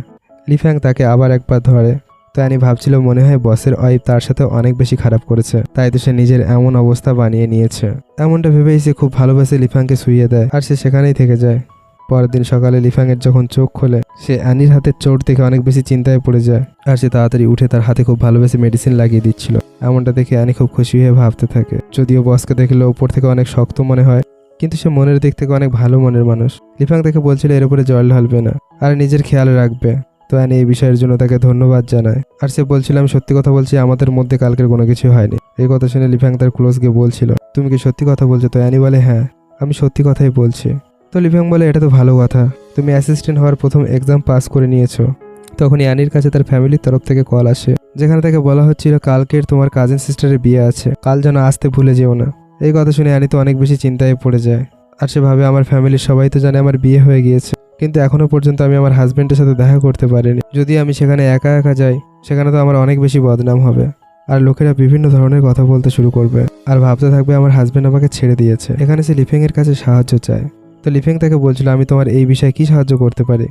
Speaker 1: লিফ্যাং তাকে আবার একবার ধরে। তো অ্যানি ভাবছিল মনে হয় বসের ওয়াইফ তার সাথে অনেক বেশি খারাপ করেছে, তাই তো সে নিজের এমন অবস্থা বানিয়ে নিয়েছে। এমনটা ভেবেই সে খুব ভালোবেসে লিফ্যাংকে শুইয়ে দেয় আর সে সেখানেই থেকে যায়। পরের দিন সকালে লিফ্যাংয়ের যখন চোখ খোলে, সে অ্যানির হাতের চোট দেখে অনেক বেশি চিন্তায় পড়ে যায় আর সে তাড়াতাড়ি উঠে তার হাতে খুব ভালোবেসে মেডিসিন লাগিয়ে দিচ্ছিল। এমনটা দেখে অ্যানি খুব খুশি হয়ে ভাবতে থাকে, যদিও বসকে দেখলে উপর থেকে অনেক শক্ত মনে হয়, কিন্তু সে মনের দিক থেকে অনেক ভালো মনের মানুষ। লিফ্যাং তাকে বলছিল এর উপরে জল ঢালবে না আর নিজের খেয়াল রাখবে। তো অ্যানি এই বিষয়ের জন্য তাকে ধন্যবাদ জানায় আর সে বলছিল, আমি সত্যি কথা বলছি, আমাদের মধ্যে কালকের কোনো কিছু হয়নি। এই কথা শুনে লিফ্যাং তার ক্লোজ গিয়ে বলছিল, তুমি কি সত্যি কথা বলছো? তো অ্যানি বলে, হ্যাঁ আমি সত্যি কথাই বলছি। তো লিফ্যাং বলে, এটা তো ভালো কথা, তুমি অ্যাসিস্ট্যান্ট হওয়ার প্রথম এক্সাম পাস করে নিয়েছো। তখনই অ্যানির কাছে তার ফ্যামিলির তরফ থেকে কল আসে, যেখানে তাকে বলা হচ্ছিল কালকের তোমার কাজিন সিস্টারের বিয়ে আছে, কাল যেন আসতে ভুলে যেও না। এই কথা শুনে অ্যানি তো অনেক বেশি চিন্তায় পড়ে যায় আর সে ভাবে, আমার ফ্যামিলির সবাই তো জানে আমার বিয়ে হয়ে গিয়েছে, কিন্তু এখনো পর্যন্ত আমি আমার হাজবেন্ডের সাথে দেখা করতে পারিনি। যদি আমি সেখানে একা একা যাই, সেখানে তো আমার অনেক বেশি বদনাম হবে আর লোকেরা বিভিন্ন ধরনের কথা বলতে শুরু করবে আর ভাবতে থাকবে আমার হাজবেন্ড আমাকে ছেড়ে দিয়েছে। এখানে সে লিফ্যাংয়ের কাছে সাহায্য চায়। তো লিফ্যাং তাকে বলছিল, আমি তোমার এই বিষয়ে কি সাহায্য করতে পারি?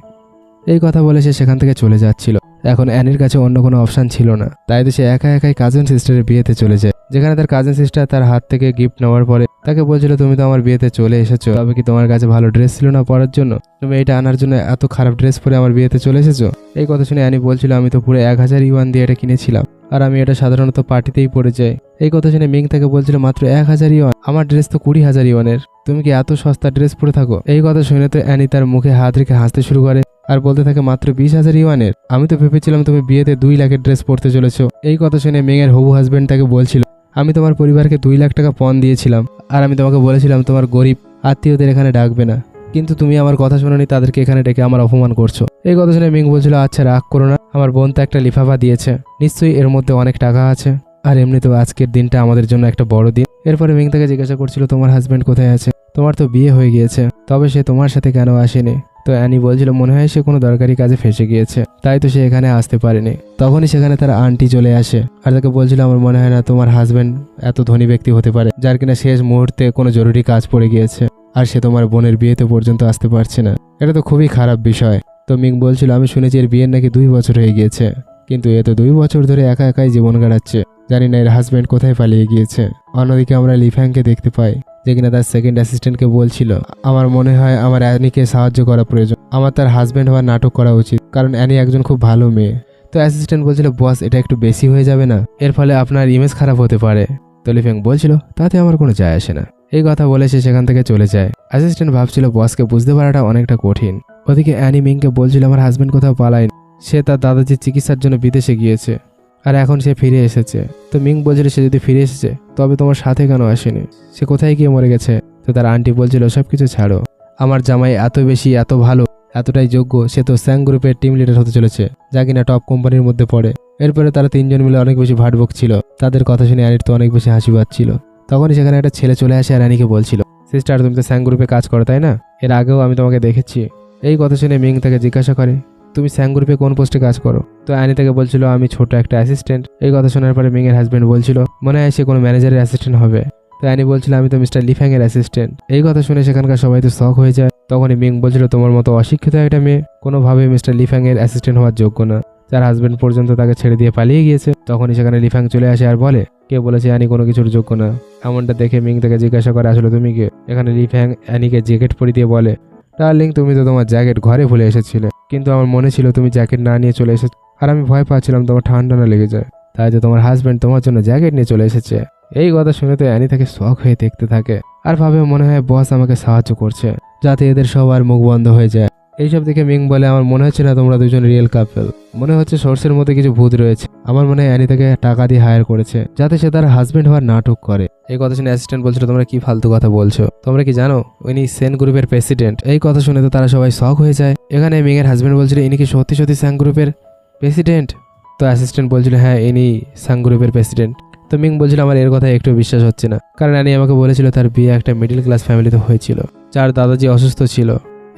Speaker 1: এই কথা বলে সে সেখান থেকে চলে যাচ্ছিল। এখন অ্যানির কাছে অন্য কোনো অপশান ছিল না, তাই তো সে একা একাই কাজিন সিস্টারের বিয়েতে চলে যায়, যেখানে তার কাজিন সিস্টার তার হাত থেকে গিফট নেওয়ার পরে তাকে বলছিল, তুমি তো আমার বিয়েতে চলে এসেছো, তবে কি তোমার কাছে ভালো ড্রেস ছিল না পরার জন্য? তুমি এটা আনার জন্য এত খারাপ ড্রেস পরে আমার বিয়েতে চলে এসেছো? এই কথা শুনে অ্যানি বলছিল, আমি তো পুরো 1000 ইউয়ান দিয়ে এটা কিনেছিলাম আর আমি এটা সাধারণত পার্টিতেই পরে যাই। এই কথা শুনে মিং তাকে বলছিল, মাত্র 1000 ইউয়ান? আমার ড্রেস তো 20,000 ইউয়ানের, তুমি কি এত সস্তা ড্রেস পরে থাকো? এই কথা শুনে তো অ্যানি তার মুখে হাত রেখে হাসতে শুরু করে আর বলতে থাকে, মাত্র 20,000 ইউয়ানের? আমি তো ভেবেছিলাম তুমি বিয়েতে 2 লাখের ড্রেস পরতে চলেছো। এই কথা শুনে মিংয়ের হবু হাজবেন্ড তাকে বলছিল, আমি তোমার পরিবারকে 2 লাখ টাকা পণ দিয়েছিলাম আর আমি তোমাকে বলেছিলাম তোমার গরিব আত্মীয়দের এখানে ডাকবে না, কিন্তু তুমি আমার কথা শোনোনি, তাদেরকে এখানে ডেকে আমার অপমান করছো। এই কথা শুনে মিং বলছিল, আচ্ছা রাগ করো না, আমার বোন তো একটা লিফাফা দিয়েছে, নিশ্চয়ই এর মধ্যে অনেক টাকা আছে, আর এমনিতেও আজকের দিনটা আমাদের জন্য একটা বড় দিন। এরপরে মিং তাকে জিজ্ঞাসা করছিল, তোমার হাজবেন্ড কোথায় আছে? তোমার তো বিয়ে হয়ে গিয়েছে, তবে সে তোমার সাথে কেন আসেনি? তো অ্যানি বলছিল, মনে হয় সে কোনো দরকারি কাজে ফেসে গিয়েছে, তাই তো সে এখানে আসতে পারেনি। তখনই সেখানে তার আন্টি চলে আসে আর তাকে বলছিল, আমার মনে হয় না তোমার হাজবেন্ড এত ধনী ব্যক্তি হতে পারে, যার কিনা শেষ মুহূর্তে কোনো জরুরি কাজ পড়ে গিয়েছে আর সে তোমার বোনের বিয়েতে পর্যন্ত আসতে পারছে না। এটা তো খুবই খারাপ বিষয়। তো মিং বলছিল, আমি শুনেছি এর বিয়ের নাকি 2 বছর হয়ে গিয়েছে। কিন্তু এ তো 2 বছর ধরে একা একাই জীবন কাটাচ্ছে। জানি না এর হাজব্যান্ড কোথায় পালিয়ে গিয়েছে। অন্যদিকে আমরা লিফ্যাংকে দেখতে পাই, যে কিনা তার সেকেন্ড অ্যাসিস্ট্যান্টকে বলছিল, আমার মনে হয় আমার অ্যানিকে সাহায্য করা প্রয়োজন, আমার তার হাজব্যান্ড হওয়ার নাটক করা উচিত, কারণ অ্যানি একজন খুব ভালো মেয়ে। তো অ্যাসিস্ট্যান্ট বলছিল, বস এটা একটু বেশি হয়ে যাবে না, এর ফলে আপনার ইমেজ খারাপ হতে পারে। তো লিফ্যাং বলছিল, তাতে আমার কোনো যায় আসে না। এই কথা বলে সে সেখান থেকে চলে যায়। অ্যাসিস্ট্যান্ট ভাবছিল বসকে বুঝতে পারাটা অনেকটা কঠিন। ওদিকে অ্যানি মিংকে বলছিল, আমার হাজব্যান্ড কোথাও পালায়নি, সে তার দাদাজির চিকিৎসার জন্য বিদেশে গিয়েছে আর এখন সে ফিরে এসেছে। তো মিং বলছিল, সে যদি ফিরে এসেছে তবে তোমার সাথে কেন আসেনি, সে কোথায় গিয়ে মরে গেছে? তো তার আন্টি বলছিল, সব কিছু ছাড়ো, আমার জামাই এত বেশি এত ভালো এতটাই যোগ্য, সে তো স্যাং গ্রুপের টিম লিডার হতে চলেছে, যা কিনা টপ কোম্পানির মধ্যে পড়ে। এরপরে তারা 3 জন মিলে অনেক বেশি ভাট বকছিল। তাদের কথা শুনে অ্যানির তো অনেক বেশি হাসি পাচ্ছিল। তখনই সেখানে একটা ছেলে চলে আসে আর অ্যানিকে বলছিল, সিস্টার তুমি তো স্যাং গ্রুপে কাজ করো তাই না? এর আগেও আমি তোমাকে দেখেছি। এই কথা শুনে মিং তাকে জিজ্ঞাসা করে, তুমি স্যাং গ্রুপে কোন পোস্টে কাজ করো? তো অ্যানি তাকে বলছিল, আমি ছোট একটা অ্যাসিস্ট্যান্ট। এই কথা শোনার পরে মিং এর হাজব্যান্ড বলছিল, মনে হয় সে কোনো ম্যানেজারের অ্যাসিস্ট্যান্ট হবে। তো অ্যানি বলছিল, আমি তো মিস্টার লিফ্যাং এর অ্যাসিস্ট্যান্ট। এই কথা শুনে সেখানকার সবাই তো শক হয়ে যায়। তখনই মিং বলছিল, তোমার মতো অশিক্ষিত একটা মেয়ে কোনোভাবে মিস্টার লিফ্যাং এর অ্যাসিস্ট্যান্ট হওয়ার যোগ্য না, যার হাজব্যান্ড পর্যন্ত তাকে ছেড়ে দিয়ে পালিয়ে গিয়েছে। তখনই সেখানে লিফ্যাং চলে আসে আর বলে, কে বলেছে অ্যানি কোনো কিছুর যোগ্য না? এমনটা দেখে মিং তাকে জিজ্ঞাসা করে, আসলে তুমি কে? এখানে লিফ্যাং অ্যানিকে জ্যাকেট পরিয়ে দিয়ে বলে, ডার্লিং তুমি তো তোমার জ্যাকেট ঘরে ভুলে এসেছিলে, কিন্তু আমার মনে ছিল তুমি জ্যাকেট না নিয়ে চলে এসেছো, আর আমি ভয় পাচ্ছিলাম তোমার ঠান্ডা না লেগে যায়, তাই তো তোমার হাজব্যান্ড তোমার জন্য জ্যাকেট নিয়ে চলে এসেছে। এই কথা শুনে তো অ্যানি তাকে শখ হয়ে দেখতে থাকে আর ভাবে, মনে হয় বস আমাকে সাহায্য করছে যাতে এদের সবার মুখ বন্ধ হয়ে যায়। এইসব দেখে মিং বলে, আমার মনে হচ্ছে না তোমরা দুজন রিয়েল কাপল, মনে হচ্ছে সোর্সের মধ্যে কিছু ভূত রয়েছে। আমার মনে হয় অ্যানি তাকে টাকা দিয়ে হায়ার করেছে যাতে সে তার হাজবেন্ড হওয়ার নাটক করে। এই কথা শুনে অ্যাসিস্ট্যান্ট বলছিল, তোমরা কি ফালতু কথা বলছো? তোমরা কি জানো ইনি সেন গ্রুপের প্রেসিডেন্ট? এই কথা শুনে তো তারা সবাই শক হয়ে যায়। এখানে মিং এর হাজবেন্ড বলছিল, ইনি কি সত্যি সত্যি স্যাং গ্রুপের প্রেসিডেন্ট? তো অ্যাসিস্ট্যান্ট বলছিল, হ্যাঁ ইনি স্যাং গ্রুপের প্রেসিডেন্ট। তো মিং বলছিল, আমার এর কথা একটু বিশ্বাস হচ্ছে না, কারণ অ্যানি আমাকে বলেছিল তার বিয়ে একটা মিডল ক্লাস ফ্যামিলিতে হয়েছিল যার দাদাজি অসুস্থ ছিল।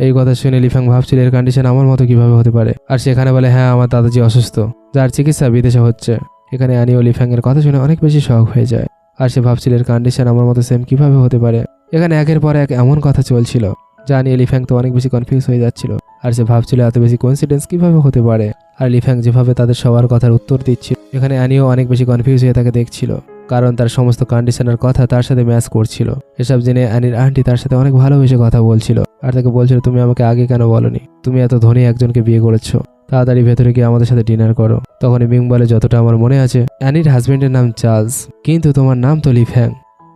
Speaker 1: এই কথা শুনে লিফ্যাং ভাবছিল, এর কন্ডিশন আমার মতো কিভাবে হতে পারে? আর সেখানে বলে, হ্যাঁ আমার দাদাজি অসুস্থ, যার চিকিৎসা বিদেশে হচ্ছে। এখানে অ্যানি ও লিফ্যাং এর কথা শুনে অনেক বেশি শক হয়ে যায় আর সে ভাবছিল, এর কন্ডিশন আমার মতো সেম কিভাবে হতে পারে? এখানে একের পর এক এমন কথা চলছিল যা নিয়ে লিফ্যাং তো অনেক বেশি কনফিউজ হয়ে যাচ্ছিল আর সে ভাবছিল এত বেশি কোইন্সিডেন্স কিভাবে হতে পারে। আর লিফ্যাং যেভাবে তাদের সবার কথার উত্তর দিচ্ছিল, এখানে অ্যানিও অনেক বেশি কনফিউজ হয়ে তাকে দেখছিল, কারণ তার সমস্ত কন্ডিশনের কথা তার সাথে ম্যাচ করছিল। এসব জেনে অ্যানির আন্টি তার সাথে অনেক ভালোবেসে কথা বলছিল আর তাকে বলছিল, তুমি আমাকে আগে কেন বলনি? তুমি এত ধনী একজনকে বিয়ে করেছো, তাড়াতাড়ি ভেতরে গিয়ে আমাদের সাথে ডিনার করো। তখনই মিং বলে, যতটা আমার মনে আছে অ্যানির হাজবেন্ডের নাম চার্লস, কিন্তু তোমার নাম তো লিফ্যাং।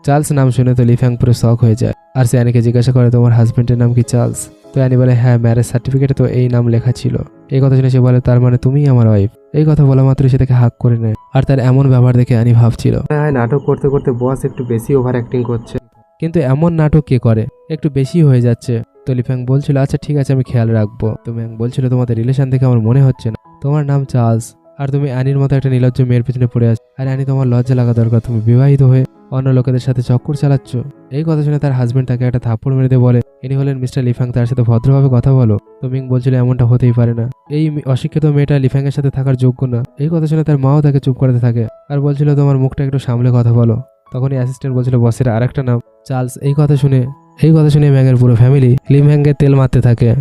Speaker 1: চার্লস নাম শুনে তো লিফ্যাং পুরো শক হয়ে যায় আর সে অ্যানিকে জিজ্ঞাসা করে, তোমার হাজবেন্ডের নাম কি চার্লস? তো অ্যানি বলে, হ্যাঁ ম্যারেজ সার্টিফিকেটে তো এই নাম লেখা ছিল। এই কথা শুনে সে বলে, তার মানে তুমিই আমার ওয়াইফ। এই কথা বলা মাত্র সে তাকে হাক করে নেয় আর তার এমন ব্যবহার দেখে অ্যানি ভাবছিল, হ্যাঁ নাটক করতে করতে বস একটু বেশি ওভার অ্যাক্টিং করছে, কিন্তু এমন নাটক কে করে, একটু বেশি হয়ে যাচ্ছে। তো লিফ্যাং বলছিল, আচ্ছা ঠিক আছে আমি খেয়াল রাখবো। তো ম্যাং বলছিল, তোমাদের রিলেশন দেখে আমার মনে হচ্ছে না, তোমার নাম চার্লস আর তুমি অ্যানির মতো একটা নির্লজ্জ মেয়ের পিছনে পড়ে আছো। আর অ্যানি, তোমার লজ্জা লাগা দরকার, তুমি বিবাহিত হয়ে অন্য লোকেদের সাথে চক্কর চালাচ্ছ। এই কথা শুনে তার হাজবেন্ড তাকে একটা থাপ্পড় মেরে দিয়ে বলে, ইনি হলেন মিস্টার লিফ্যাং, তার সাথে ভদ্রভাবে কথা বলো। তো মিং বলছিল, এমনটা হতেই পারে না, এই অশিক্ষিত মেয়েটা লিফ্যাং এর সাথে থাকার যোগ্য না। এই কথা শুনে তার মাও তাকে চুপ করাতে থাকে আর বলছিল, তোমার মুখটা একটু সামলে কথা বলো। তখনই অ্যাসিস্ট্যান্ট বলছিল, বসের আরেকটা নাম চার্লস। এই কথা শুনে ম্যাংয়ের পুরো ফ্যামিলি লিফ্যাংকে তেল মারতে থাকে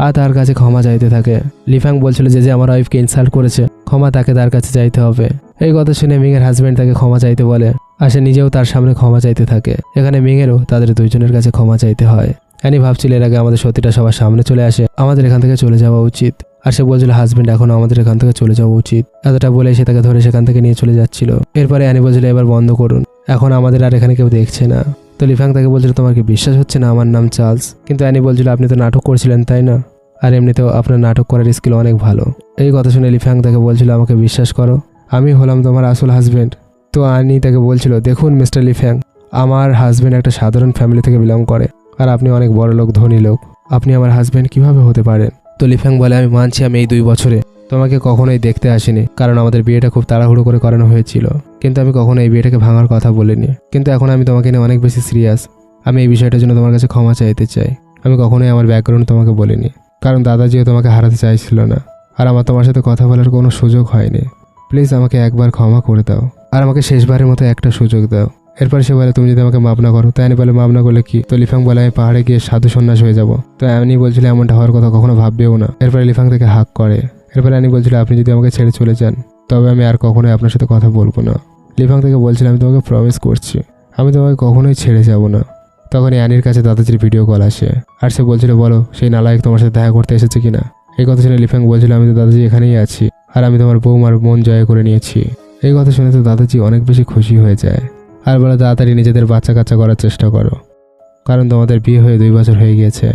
Speaker 1: আর তার কাছে ক্ষমা চাইতে থাকে। লিফ্যাং বলছিল, যে আমার ওয়াইফকে ইনসাল্ট করেছে ক্ষমা তাকে তার কাছে চাইতে হবে। এই কথা শুনে মিংয়ের হাজবেন্ড তাকে ক্ষমা চাইতে বলে আর সে নিজেও তার সামনে ক্ষমা চাইতে থাকে। এখানে মিংয়েরও তাদের দুইজনের কাছে ক্ষমা চাইতে হয়। অ্যানি ভাবছিল, এর আগে আমাদের সত্যিটা সবার সামনে চলে আসে, আমাদের এখান থেকে চলে যাওয়া উচিত। আর সে বলছিল, হাজবেন্ড এখনো আমাদের এখান থেকে চলে যাওয়া উচিত। এতটা বলে সে তাকে ধরে সেখান থেকে নিয়ে চলে যাচ্ছিল। এরপরে অ্যানি বলছিল, এবার বন্ধ করুন, এখন আমাদের আর এখানে কেউ দেখছে না। তো লিফ্যাং তাকে বলছিল, তোমার কি বিশ্বাস হচ্ছে না আমার নাম চার্লস? কিন্তু অ্যানি বলছিল, আপনি তো নাটক করছিলেন তাই না? আর এমনিতেও আপনার নাটক করার স্কিল অনেক ভালো। এই কথা শুনে লিফ্যাং তাকে বলছিল, আমাকে বিশ্বাস করো, আমি হলাম তোমার আসল হাজবেন্ড। তো অ্যানি তাকে বলছিল, দেখুন মিস্টার লিফ্যাং, আমার হাজবেন্ড একটা সাধারণ ফ্যামিলি থেকে বিলং করে আর আপনি অনেক বড় লোক, ধনী লোক, আপনি আমার হাজবেন্ড কিভাবে হতে পারেন? তো লিফ্যাং বলে, আমি মানছি আমি এই 2 বছরে তোমাকে কখনোই দেখতে আসিনি, কারণ আমাদের বিয়েটা খুব তাড়াহুড়ো করে করানো হয়েছিল, কিন্তু আমি কখনো এই বিয়েটাকে ভাঙার কথা বলিনি। কিন্তু এখন আমি তোমাকে নিয়ে অনেক বেশি সিরিয়াস, আমি এই বিষয়টার জন্য তোমার কাছে ক্ষমা চাইতে চাই। আমি কখনোই আমার ব্যাকগ্রাউন্ড তোমাকে বলিনি, কারণ দাদাজিও তোমাকে হারাতে চাইছিল না আর আমার তোমার সাথে কথা বলার কোনো সুযোগ হয়নি। প্লিজ আমাকে একবার ক্ষমা করে দাও আর আমাকে শেষবারের মতো একটা সুযোগ দাও। এরপর সে বলে, তুমি যদি আমাকে মাপ না করো। তো অ্যানি বলে, মাপ না করলে কি? তো লিফ্যাং বলে, আমি পাহাড়ে গিয়ে সাধু সন্ন্যাস হয়ে যাব। তো অ্যানি বলছিল, এমনটা হওয়ার কথা কখনো ভাববেও না। এরপরে লিফ্যাং তাকে হাক করে। এরপরে অ্যানি বলছিল আপনি যদি আমাকে ছেড়ে চলে যান তবে আমি আর কখনোই আপনার সাথে কথা বলবো না। লিফাং থেকে বলছিল আমি তোমাকে প্রমিস করছি আমি তোমাকে কখনোই ছেড়ে যাব না। তখনই অ্যানির কাছে দাদাজির ভিডিও কল আসে আর সে বলছিল বলো সেই নালায়ক তোমার সাথে দেখা করতে এসেছে কিনা। এই কথা শুনে লিফাং বলছিল আমি তো দাদাজি এখানেই আছি আর আমি তোমার বৌমার মন জয় করে নিয়েছি। এই কথা শুনে তো দাদাজি অনেক বেশি খুশি হয়ে যায় আর বলে তাড়াতাড়ি নিজেদের বাচ্চা কাচ্চা করার চেষ্টা করো, কারণ তোমাদের বিয়ে হয়ে 2 বছর হয়ে গিয়েছে,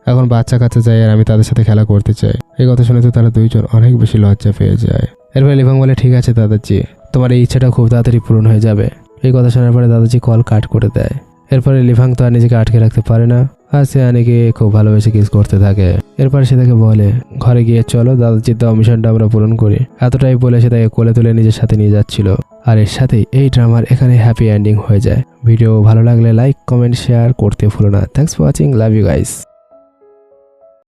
Speaker 1: এখন বাচ্চা কাচ্চা চাই আর আমি তাদের সাথে খেলা করতে চাই। এই কথা শুনে তো তারা দুইজন অনেক বেশি লজ্জা পেয়ে যায়। এরপরে লিফাং বলে ঠিক আছে দাদাজি, তোমার এই ইচ্ছাটা খুব তাড়াতাড়ি পূরণ হয়ে যাবে। এই কথা শোনার পরে দাদাজি কল কাট করে দেয়। এরপরে লিফাং তো আর নিজেকে আটকে রাখতে পারে না আর সে অ্যানিকে খুব ভালোবেসে কিস করতে থাকে। এরপর সে তাকে বলে ঘরে গিয়ে চলো দাদাজির দেওয়া মিশনটা আমরা পূরণ করি। এতটাই বলে সে তাকে কোলে তুলে নিজের সাথে নিয়ে যাচ্ছিল। আর এর সাথেই এই ড্রামার এখানে হ্যাপি এন্ডিং হয়ে যায়। ভিডিও ভালো লাগলে লাইক কমেন্ট শেয়ার করতে ভুলো না। Thanks for watching, love you guys.